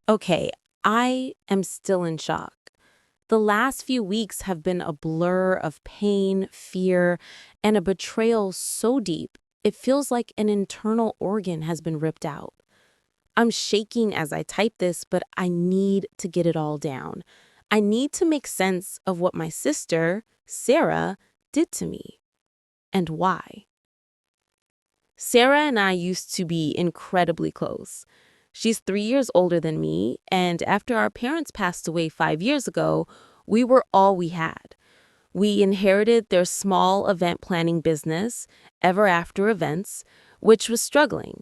Okay, I am still in shock. The last few weeks have been a blur of pain, fear, and a betrayal so deep, it feels like an internal organ has been ripped out. I'm shaking as I type this, but I need to get it all down. I need to make sense of what my sister, Sarah, did to me and why. Sarah and I used to be incredibly close. She's 3 years older than me, and after our parents passed away 5 years ago, we were all we had. We inherited their small event planning business, Ever After Events, which was struggling.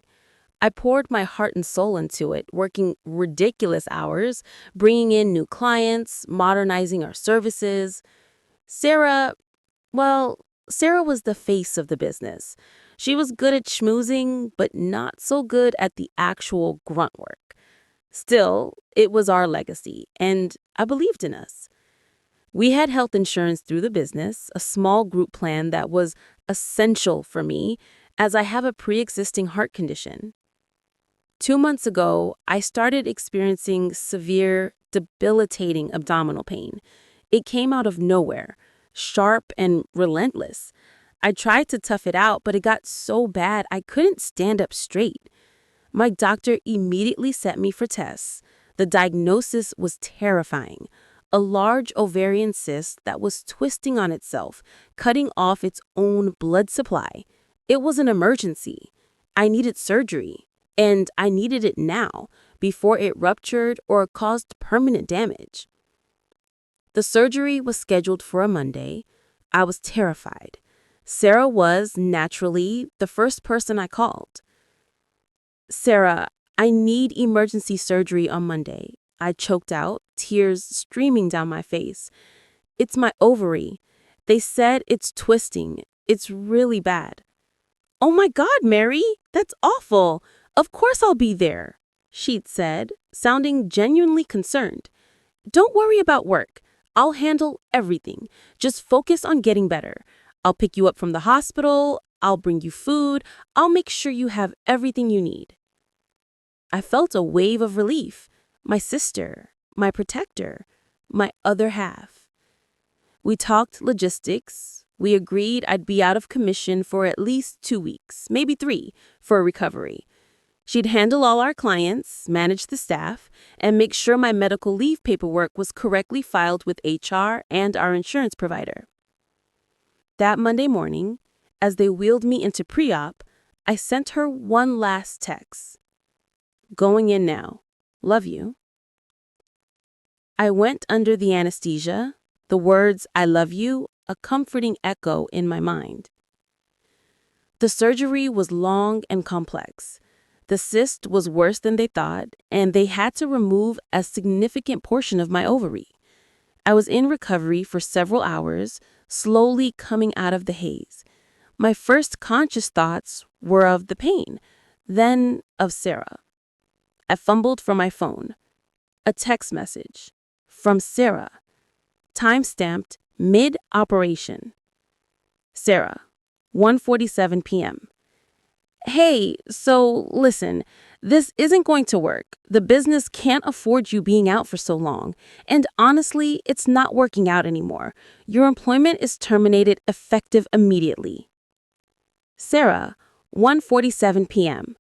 I poured my heart and soul into it, working ridiculous hours, bringing in new clients, modernizing our services. Sarah, well, Sarah was the face of the business. She was good at schmoozing, but not so good at the actual grunt work. Still, it was our legacy, and I believed in us. We had health insurance through the business, a small group plan that was essential for me as I have a pre-existing heart condition. 2 months ago, I started experiencing severe, debilitating abdominal pain. It came out of nowhere, sharp and relentless. I tried to tough it out, but it got so bad I couldn't stand up straight. My doctor immediately set me for tests. The diagnosis was terrifying. A large ovarian cyst that was twisting on itself, cutting off its own blood supply. It was an emergency. I needed surgery, and I needed it now, before it ruptured or caused permanent damage. The surgery was scheduled for a Monday. I was terrified. Sarah was, naturally, the first person I called. Sarah, I need emergency surgery on Monday. I choked out, tears streaming down my face. It's my ovary. They said it's twisting. It's really bad. Oh my God, Mary, that's awful. Of course I'll be there, she'd said, sounding genuinely concerned. Don't worry about work. I'll handle everything. Just focus on getting better. I'll pick you up from the hospital. I'll bring you food. I'll make sure you have everything you need. I felt a wave of relief. My sister, my protector, my other half. We talked logistics. We agreed I'd be out of commission for at least 2 weeks, maybe 3, for a recovery. She'd handle all our clients, manage the staff, and make sure my medical leave paperwork was correctly filed with HR and our insurance provider. That Monday morning, as they wheeled me into pre-op, I sent her one last text. Going in now. Love you. I went under the anesthesia, the words I love you, a comforting echo in my mind. The surgery was long and complex. The cyst was worse than they thought, and they had to remove a significant portion of my ovary. I was in recovery for several hours, slowly coming out of the haze. My first conscious thoughts were of the pain, then of Sarah. I fumbled for my phone. A text message from Sarah, time-stamped mid-operation. Sarah, 1:47 p.m. Hey, so listen, this isn't going to work. The business can't afford you being out for so long. And honestly, it's not working out anymore. Your employment is terminated effective immediately. Sarah, 1:47 p.m.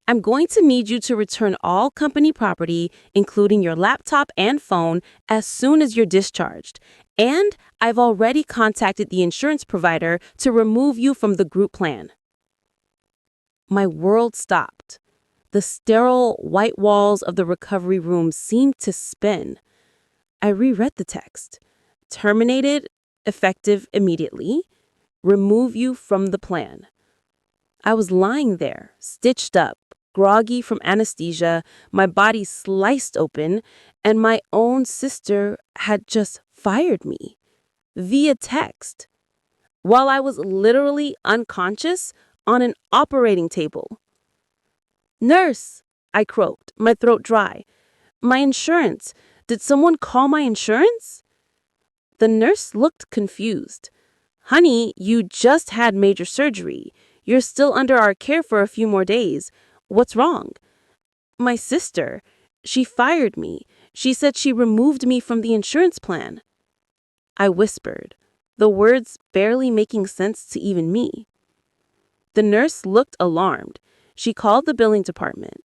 I'm going to need you to return all company property, including your laptop and phone, as soon as you're discharged. And I've already contacted the insurance provider to remove you from the group plan. My world stopped. The sterile white walls of the recovery room seemed to spin. I reread the text. Terminated, effective immediately. Remove you from the plan. I was lying there, stitched up, groggy from anesthesia, my body sliced open, and my own sister had just fired me. Via text. While I was literally unconscious on an operating table. Nurse, I croaked, my throat dry. My insurance. Did someone call my insurance? The nurse looked confused. Honey, you just had major surgery. You're still under our care for a few more days. What's wrong? My sister. She fired me. She said she removed me from the insurance plan. I whispered, the words barely making sense to even me. The nurse looked alarmed. She called the billing department.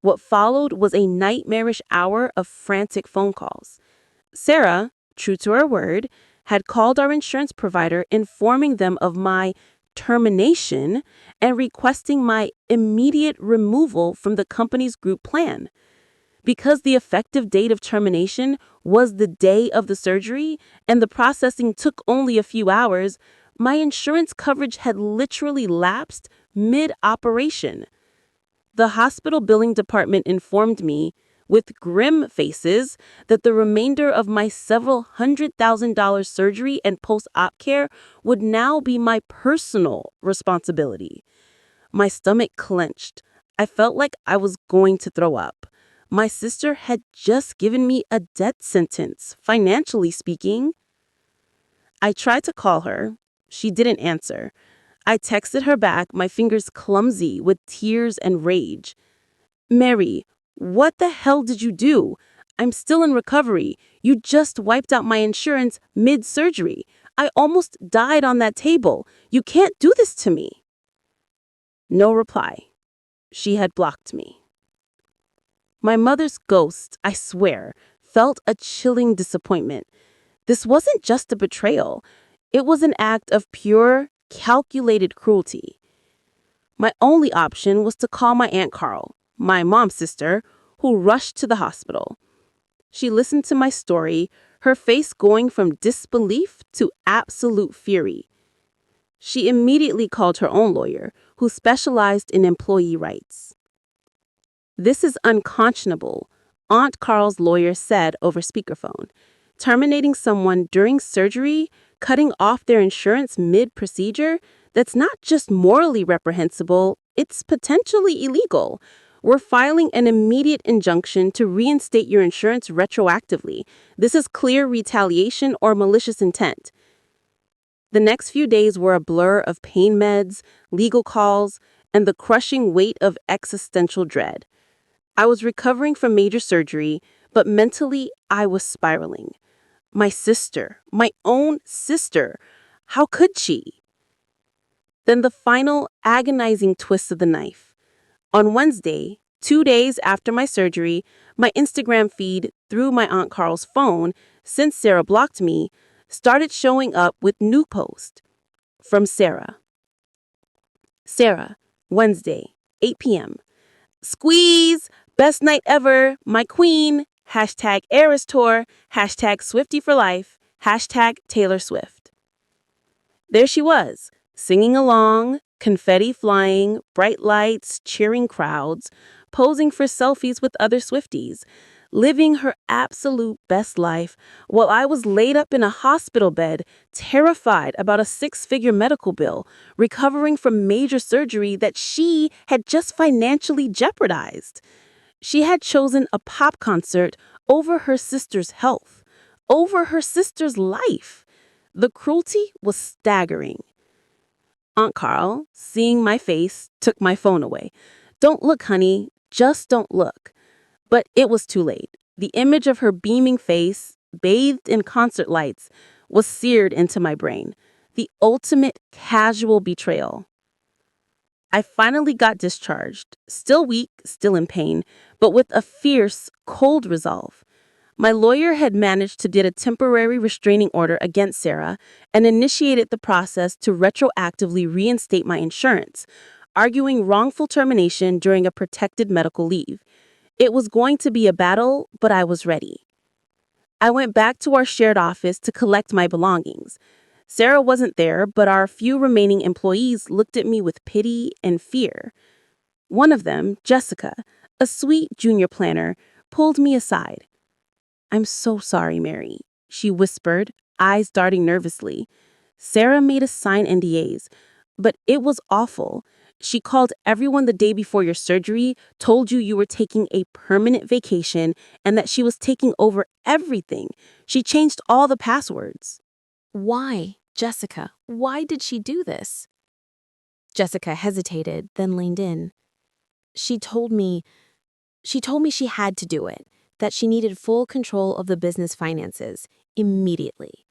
What followed was a nightmarish hour of frantic phone calls. Sarah, true to her word, had called our insurance provider informing them of my termination and requesting my immediate removal from the company's group plan. Because the effective date of termination was the day of the surgery and the processing took only a few hours, my insurance coverage had literally lapsed mid-operation. The hospital billing department informed me, with grim faces, that the remainder of my several $100,000 surgery and post-op care would now be my personal responsibility. My stomach clenched. I felt like I was going to throw up. My sister had just given me a death sentence, financially speaking. I tried to call her. She didn't answer. I texted her back, my fingers clumsy with tears and rage. Mary, what the hell did you do? I'm still in recovery. You just wiped out my insurance mid-surgery. I almost died on that table. You can't do this to me. No reply. She had blocked me. My mother's ghost, I swear, felt a chilling disappointment. This wasn't just a betrayal. It was an act of pure, calculated cruelty. My only option was to call my Aunt Carl, my mom's sister, who rushed to the hospital. She listened to my story, her face going from disbelief to absolute fury. She immediately called her own lawyer, who specialized in employee rights. "This is unconscionable," Aunt Carl's lawyer said over speakerphone. "Terminating someone during surgery, cutting off their insurance mid-procedure, that's not just morally reprehensible, it's potentially illegal. We're filing an immediate injunction to reinstate your insurance retroactively. This is clear retaliation or malicious intent." The next few days were a blur of pain meds, legal calls, and the crushing weight of existential dread. I was recovering from major surgery, but mentally I was spiraling. My sister, my own sister, how could she? Then the final agonizing twist of the knife. On Wednesday, 2 days after my surgery, my Instagram feed through my Aunt Carl's phone, since Sarah blocked me, started showing up with new posts. From Sarah. Sarah, Wednesday, 8 p.m. Squeeze! Best night ever! My queen! Hashtag Eras Tour! Hashtag Swiftie for life! Hashtag Taylor Swift. There she was, singing along, confetti flying, bright lights, cheering crowds, posing for selfies with other Swifties, living her absolute best life while I was laid up in a hospital bed, terrified about a 6-figure medical bill, recovering from major surgery that she had just financially jeopardized. She had chosen a pop concert over her sister's health, over her sister's life. The cruelty was staggering. Aunt Carl, seeing my face, took my phone away. "Don't look, honey. Just don't look." But it was too late. The image of her beaming face, bathed in concert lights, was seared into my brain. The ultimate casual betrayal. I finally got discharged, still weak, still in pain, but with a fierce, cold resolve. My lawyer had managed to get a temporary restraining order against Sarah and initiated the process to retroactively reinstate my insurance, arguing wrongful termination during a protected medical leave. It was going to be a battle, but I was ready. I went back to our shared office to collect my belongings. Sarah wasn't there, but our few remaining employees looked at me with pity and fear. One of them, Jessica, a sweet junior planner, pulled me aside. "I'm so sorry, Mary," she whispered, eyes darting nervously. Sarah made us sign NDAs, but it was awful. She called everyone the day before your surgery, told you were taking a permanent vacation, and that she was taking over everything. She changed all the passwords. Why, Jessica? Why did she do this? Jessica hesitated, then leaned in. She told me, She told me she had to do it, that she needed full control of the business finances immediately.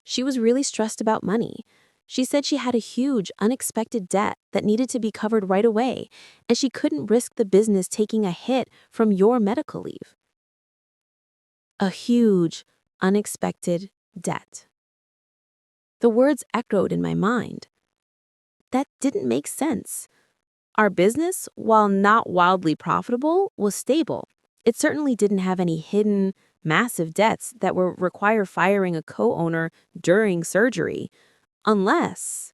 She was really stressed about money. She said she had a huge, unexpected debt that needed to be covered right away, and she couldn't risk the business taking a hit from your medical leave. A huge, unexpected debt. The words echoed in my mind. That didn't make sense. Our business, while not wildly profitable, was stable. It certainly didn't have any hidden, massive debts that would require firing a co-owner during surgery. Unless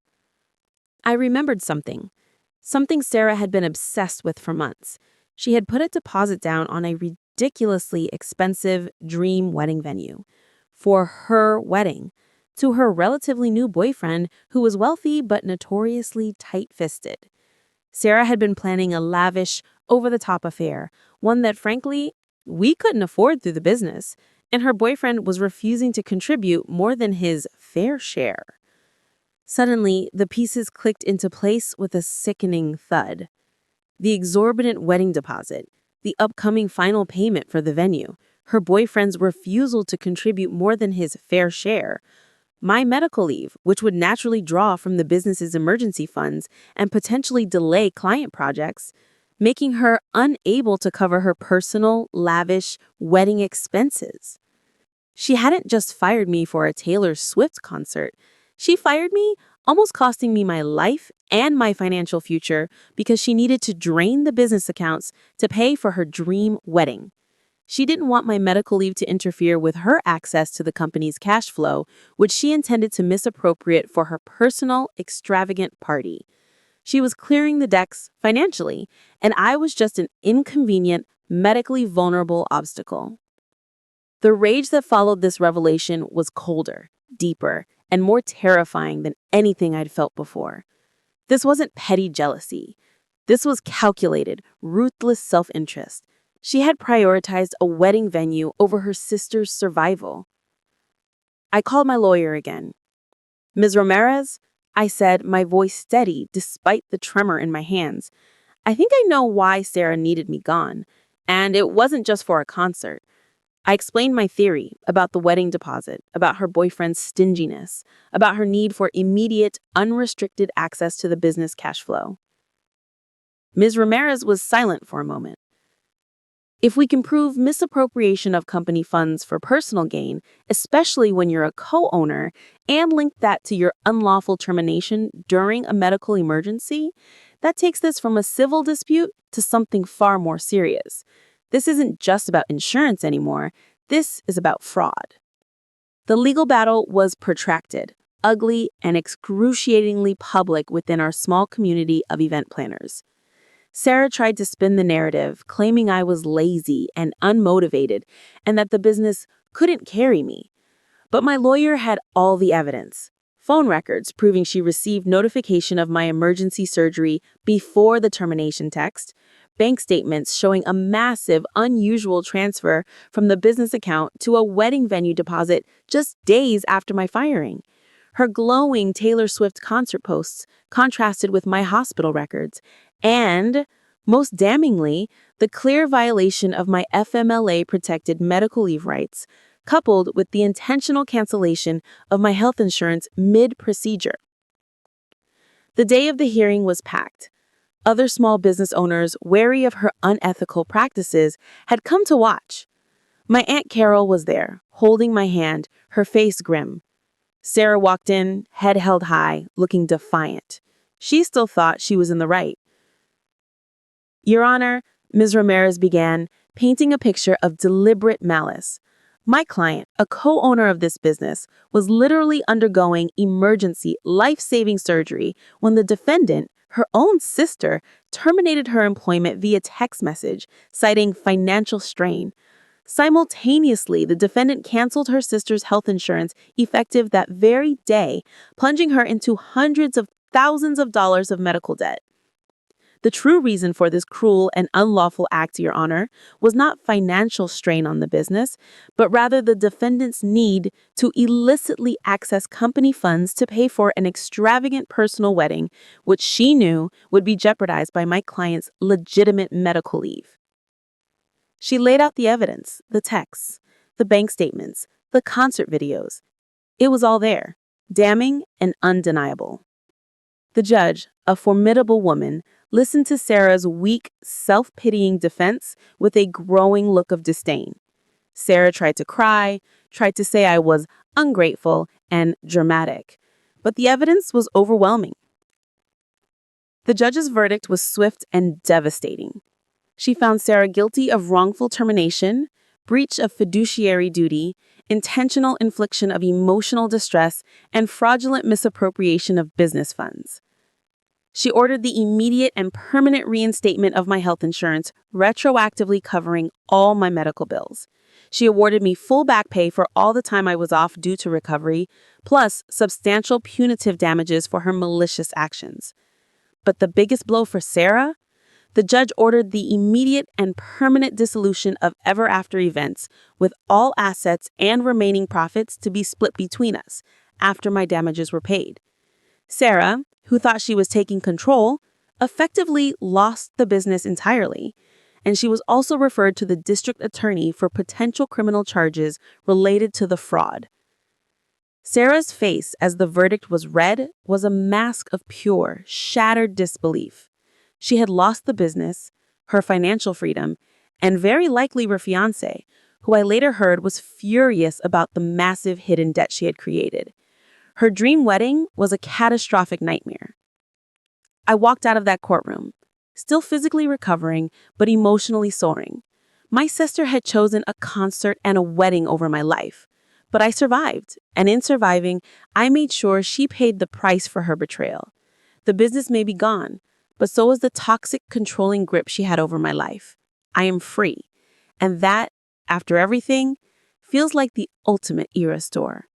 I remembered something Sarah had been obsessed with for months. She had put a deposit down on a ridiculously expensive dream wedding venue for her wedding to her relatively new boyfriend who was wealthy but notoriously tight-fisted. Sarah had been planning a lavish, over-the-top affair, one that, frankly, we couldn't afford through the business, and her boyfriend was refusing to contribute more than his fair share. Suddenly, the pieces clicked into place with a sickening thud. The exorbitant wedding deposit, the upcoming final payment for the venue, her boyfriend's refusal to contribute more than his fair share, my medical leave, which would naturally draw from the business's emergency funds and potentially delay client projects, making her unable to cover her personal, lavish wedding expenses. She hadn't just fired me for a Taylor Swift concert. She fired me, almost costing me my life and my financial future because she needed to drain the business accounts to pay for her dream wedding. She didn't want my medical leave to interfere with her access to the company's cash flow, which she intended to misappropriate for her personal, extravagant party. She was clearing the decks financially, and I was just an inconvenient, medically vulnerable obstacle. The rage that followed this revelation was colder, deeper, and more terrifying than anything I'd felt before. This wasn't petty jealousy. This was calculated, ruthless self-interest. She had prioritized a wedding venue over her sister's survival. I called my lawyer again. "Ms. Ramirez," I said, my voice steady despite the tremor in my hands. "I think I know why Sarah needed me gone, and it wasn't just for a concert." I explained my theory about the wedding deposit, about her boyfriend's stinginess, about her need for immediate, unrestricted access to the business cash flow. Ms. Ramirez was silent for a moment. "If we can prove misappropriation of company funds for personal gain, especially when you're a co-owner, and link that to your unlawful termination during a medical emergency, that takes this from a civil dispute to something far more serious. This isn't just about insurance anymore. This is about fraud." The legal battle was protracted, ugly, and excruciatingly public within our small community of event planners. Sarah tried to spin the narrative, claiming I was lazy and unmotivated and that the business couldn't carry me. But my lawyer had all the evidence. Phone records proving she received notification of my emergency surgery before the termination text, bank statements showing a massive, unusual transfer from the business account to a wedding venue deposit just days after my firing. Her glowing Taylor Swift concert posts contrasted with my hospital records, and, most damningly, the clear violation of my FMLA-protected medical leave rights, coupled with the intentional cancellation of my health insurance mid-procedure. The day of the hearing was packed. Other small business owners, wary of her unethical practices, had come to watch. My Aunt Carol was there, holding my hand, her face grim. Sarah walked in, head held high, looking defiant. She still thought she was in the right. "Your Honor," Ms. Ramirez began, painting a picture of deliberate malice. "My client, a co-owner of this business, was literally undergoing emergency, life-saving surgery when the defendant, her own sister, terminated her employment via text message, citing financial strain. Simultaneously, the defendant canceled her sister's health insurance effective that very day, plunging her into hundreds of thousands of dollars of medical debt. The true reason for this cruel and unlawful act, Your Honor, was not financial strain on the business, but rather the defendant's need to illicitly access company funds to pay for an extravagant personal wedding, which she knew would be jeopardized by my client's legitimate medical leave." She laid out the evidence, the texts, the bank statements, the concert videos. It was all there, damning and undeniable. The judge, a formidable woman, listened to Sarah's weak, self-pitying defense with a growing look of disdain. Sarah tried to cry, tried to say I was ungrateful and dramatic, but the evidence was overwhelming. The judge's verdict was swift and devastating. She found Sarah guilty of wrongful termination, breach of fiduciary duty, intentional infliction of emotional distress, and fraudulent misappropriation of business funds. She ordered the immediate and permanent reinstatement of my health insurance, retroactively covering all my medical bills. She awarded me full back pay for all the time I was off due to recovery, plus substantial punitive damages for her malicious actions. But the biggest blow for Sarah? The judge ordered the immediate and permanent dissolution of Ever After events, with all assets and remaining profits to be split between us after my damages were paid. Sarah, who thought she was taking control, effectively lost the business entirely, and she was also referred to the district attorney for potential criminal charges related to the fraud. Sarah's face as the verdict was read was a mask of pure, shattered disbelief. She had lost the business, her financial freedom, and very likely her fiancé, who I later heard was furious about the massive hidden debt she had created. Her dream wedding was a catastrophic nightmare. I walked out of that courtroom, still physically recovering, but emotionally soaring. My sister had chosen a concert and a wedding over my life, but I survived, and in surviving, I made sure she paid the price for her betrayal. The business may be gone, but so is the toxic, controlling grip she had over my life. I am free, and that, after everything, feels like the ultimate era store.